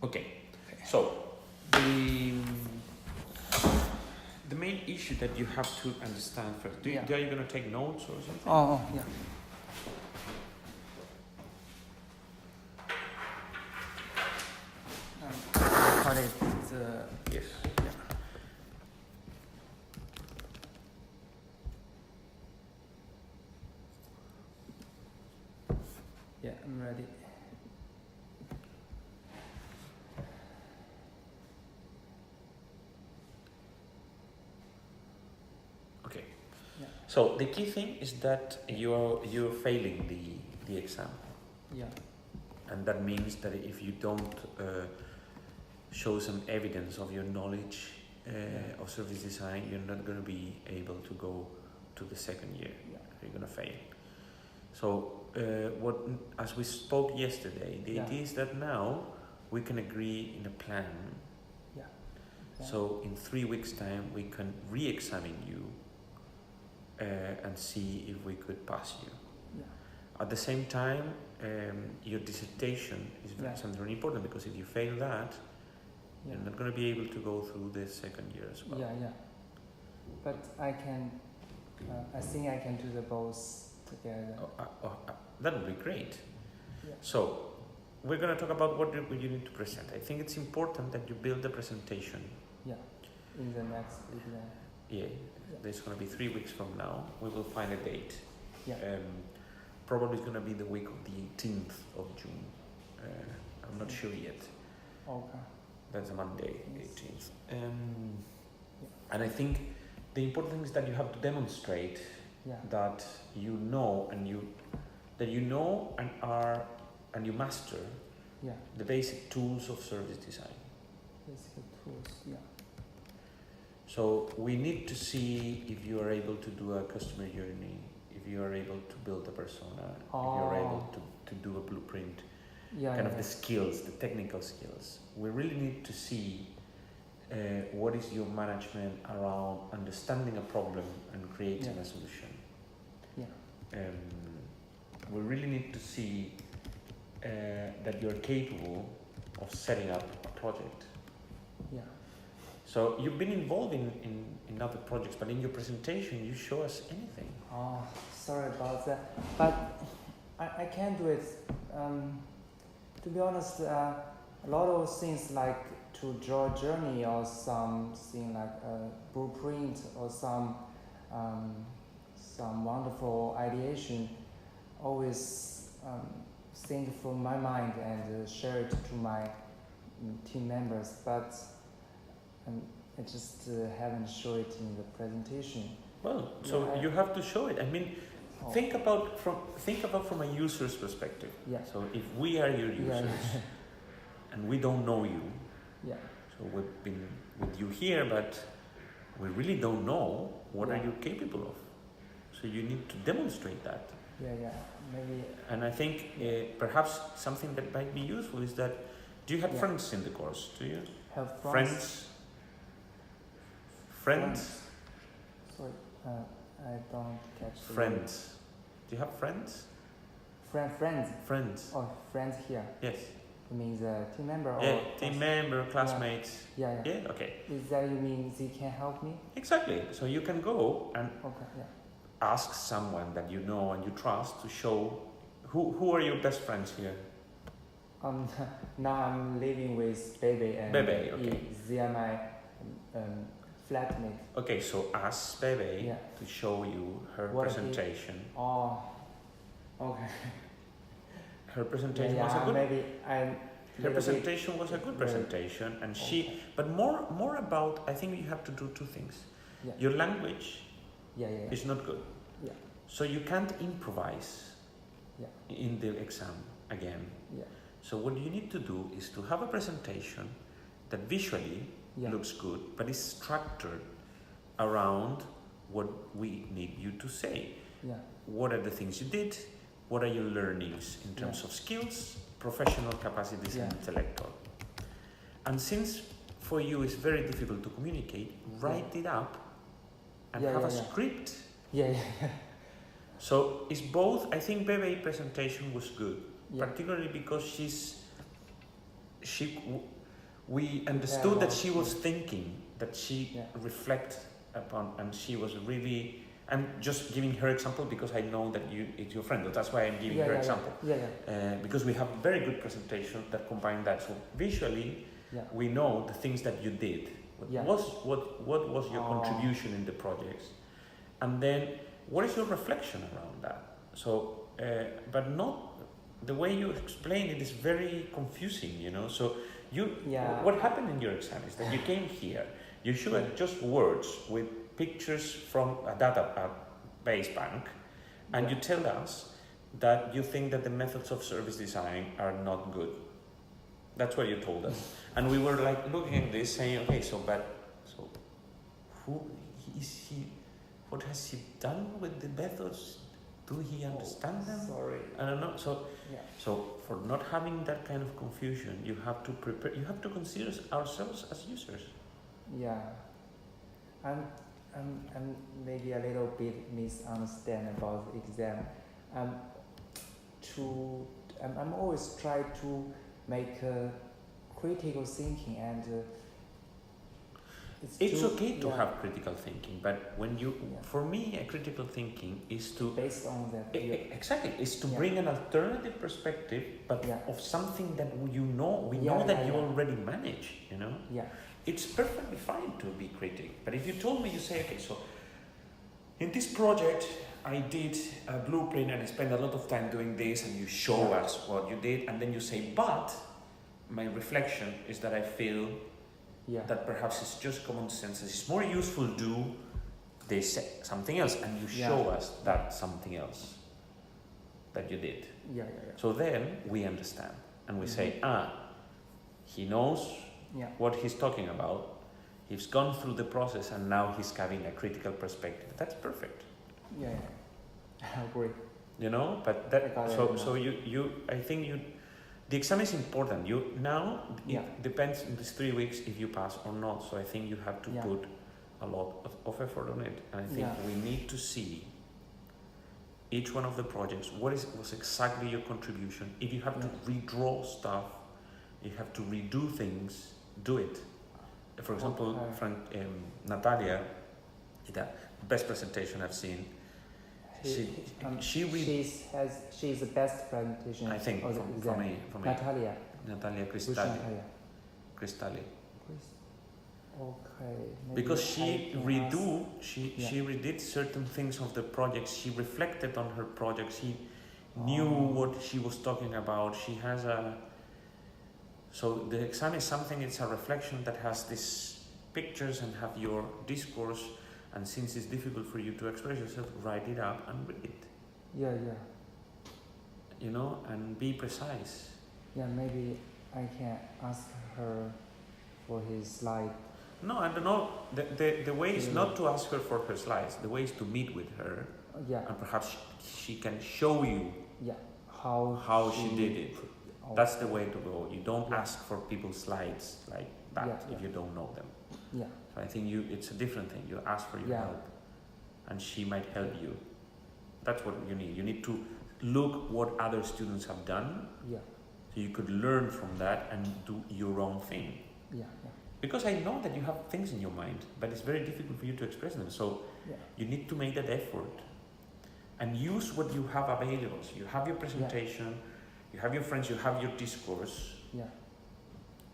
Okay. So the main issue that you have to understand first. Are you going to take notes or something? Oh, yeah. Cut it. Yes. Yeah, I'm ready. Okay. Yeah. So the key thing is that you're failing the exam. Yeah. And that means that if you don't show some evidence of your knowledge of service design, you're not going to be able to go to the second year. Yeah. You're going to fail. So as we spoke yesterday, the idea is that now we can agree in a plan. Yeah. So in 3 weeks' time, we can re-examine you and see if we could pass you. Yeah. At the same time, your dissertation is something really important, because if you fail that, you're not going to be able to go through the second year as well. Yeah. But I can. I think I can do the both together. That would be great. Yeah. So we're going to talk about what you need to present. I think it's important that you build a presentation. Yeah. In the next exam. Yeah. There's going to be 3 weeks from now. We will find a date. Yeah. Probably it's going to be the week of the 18th of June. I'm not sure yet. Okay. That's a Monday, Yes. 18th. And I think the important thing is that you have to demonstrate that you know and you master the basic tools of service design. Basic tools. Yeah. So we need to see if you are able to do a customer journey, if you are able to build a persona, if you are able to do a blueprint, the skills, the technical skills. We really need to see what is your management around understanding a problem and creating a solution. Yeah. We really need to see that you're capable of setting up a project. Yeah. So you've been involved in other projects, but in your presentation you show us anything. Oh, sorry about that. But I can do it. To be honest, a lot of things like to draw a journey or something like a blueprint or some wonderful ideation, always think from my mind and share it to my team members. But I just haven't shown it in the presentation. Well, so you have to show it. I mean, think about from a user's perspective. Yeah. So if we are your users and we don't know you, so we've been with you here, but we really don't know what are you capable of. So you need to demonstrate that. Maybe. And I think perhaps something that might be useful is that, do you have friends in the course? Do you have friends? Friends? Sorry, I don't catch the friends. Do you have friends? Friends. Friends. Oh, friends here. Yes. You mean the team member or? Yeah, team member, classmates. Yeah. Okay. Is that you mean they can help me? Exactly. So you can go and Okay. ask someone that you know and you trust to show who are your best friends here. Now I'm living with Bebe and okay. They are my flatmate. Okay, so ask Bebe to show you her presentation. Okay. Her presentation was a good. Her presentation was a good presentation, and but more about. I think you have to do two things. Yeah. Your language is not good. Yeah. So you can't improvise. In the exam again. Yeah. So what you need to do is to have a presentation that visually looks good, but is structured around what we need you to say. Yeah. What are the things you did? What are your learnings in terms of skills, professional capacities, and intellectual? And since for you it's very difficult to communicate, write it up and have a script. So it's both. I think Bebe's presentation was good, particularly because we understood that she was thinking, that she reflect upon, and she was really. I'm just giving her example because I know that it's your friend. That's why I'm giving her example. Because we have very good presentation that combine that. So visually, we know the things that you did. What was your contribution in the projects, and then what is your reflection around that? So, but not the way you explain it is very confusing. So what happened in your exam is that you came here. You showed just words with pictures from a database bank, and you tell us that you think that the methods of service design are not good. That's what you told us. And we were like looking at this saying, okay, so who is he? What has he done with the methods? Do he understand them? Sorry. I don't know. So for not having that kind of confusion, you have to prepare, you have to consider ourselves as users. Yeah. I'm maybe a little bit misunderstand about the exam. I'm always try to make critical thinking, and it's okay to have critical thinking, but when you, for me, a critical thinking is to based on that. Exactly, is to bring an alternative perspective, but of something that we know that you already manage. Yeah. It's perfectly fine to be critic, but if you told me, you say, okay, so in this project I did a blueprint and I spent a lot of time doing this, and you show us what you did, and then you say, but my reflection is that I feel that perhaps it's just common sense. It's more useful to do this something else, and you show us that something else that you did. So then we understand, and we say, he knows what he's talking about. He's gone through the process, and now he's having a critical perspective. That's perfect. I agree. But that I think the exam is important. It depends in these 3 weeks if you pass or not. So I think you have to put a lot of effort on it. And I think we need to see each one of the projects. What was exactly your contribution? If you have to redraw stuff, you have to redo things, do it. For example, Natalia, the best presentation I've seen. She's the best presentation. I think for me. Natalia Cristalli. Okay. Because she redid certain things of the project. She reflected on her project. She knew what she was talking about. She has so the exam is something. It's a reflection that has these pictures and have your discourse. And since it's difficult for you to express yourself, write it up and read it. And be precise. Maybe I can ask her for his slide. No, I don't know. The way is not to ask her for her slides. The way is to meet with her. And perhaps she can show you how she did it. That's the way to go. You don't ask for people's slides like that if you don't know them. So I think it's a different thing. You ask for your help, and she might help you. That's what you need. You need to look what other students have done, so you could learn from that and do your own thing. Because I know that you have things in your mind, but it's very difficult for you to express them. So you need to make that effort and use what you have available. So you have your presentation, you have your friends, you have your discourse.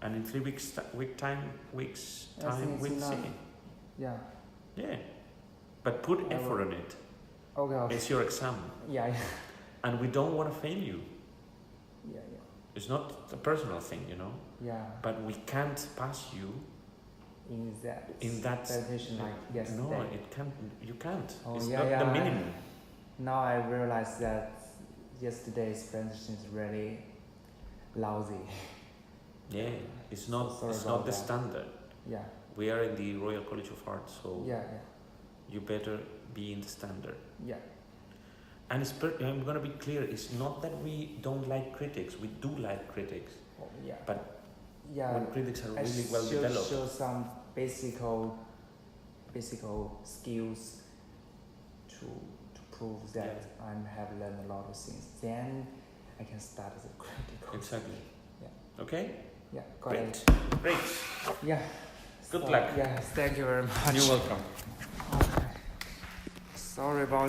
And in 3 weeks time, we'll see. But put effort on it. Okay. It's your exam. And we don't want to fail you. It's not a personal thing, But we can't pass you in that presentation like yesterday. No, it can't. You can't. It's not the minimum. Now I realize that yesterday's presentation is really lousy. It's not the standard. We are in the Royal College of Art, so you better be in the standard. And I'm going to be clear, it's not that we don't like critics, we do like critics. But when critics are really well developed. Show some basic skills to prove that I have learned a lot of things. Then I can start as a critical. Exactly. Okay? Yeah, got Great. it. Great. Yeah. Good luck. Yes, thank you very much. You're welcome. Okay. Sorry about